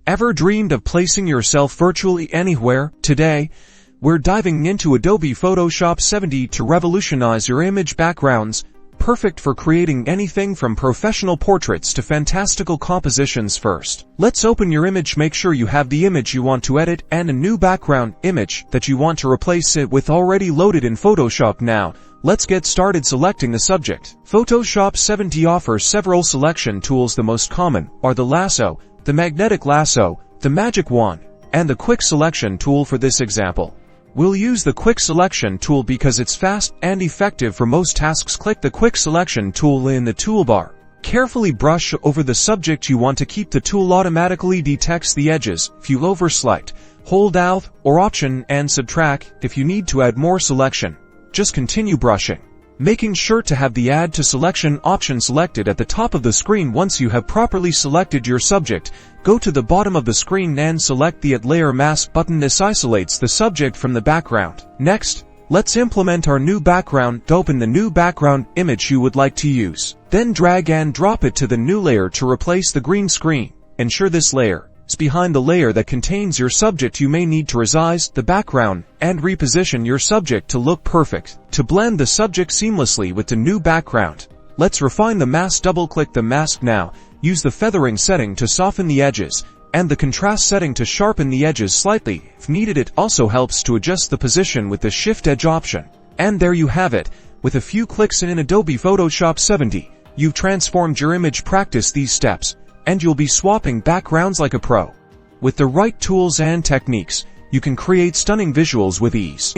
Ever dreamed of placing yourself virtually anywhere? Today, we're diving into Adobe Photoshop 70 to revolutionize your image backgrounds, perfect for creating anything from professional portraits to fantastical compositions. First, let's open your image. Make sure you have the image you want to edit and a new background image that you want to replace it with already loaded in Photoshop. Now, let's get started selecting the subject. Photoshop 70 offers several selection tools. The most common are the lasso, the magnetic lasso, the magic wand, and the quick selection tool. For this example, we'll use the quick selection tool because it's fast and effective for most tasks. Click the quick selection tool in the toolbar. Carefully brush over the subject you want to keep. The tool automatically detects the edges. If you overselect, hold Alt or Option and subtract. If you need to add more selection, just continue brushing, making sure to have the Add to Selection option selected at the top of the screen. Once you have properly selected your subject, go to the bottom of the screen and select the Add Layer Mask button. This isolates the subject from the background. Next, let's implement our new background. Open the new background image you would like to use. Then drag and drop it to the new layer to replace the green screen. Ensure this layer is behind the layer that contains your subject. You may need to resize the background and reposition your subject to look perfect. To blend the subject seamlessly with the new background, let's refine the mask. Double-click the mask now. Use the feathering setting to soften the edges and the contrast setting to sharpen the edges slightly. If needed, it also helps to adjust the position with the Shift Edge option. And there you have it. With a few clicks in Adobe Photoshop 70, you've transformed your image. Practice these steps, and you'll be swapping backgrounds like a pro. With the right tools and techniques, you can create stunning visuals with ease.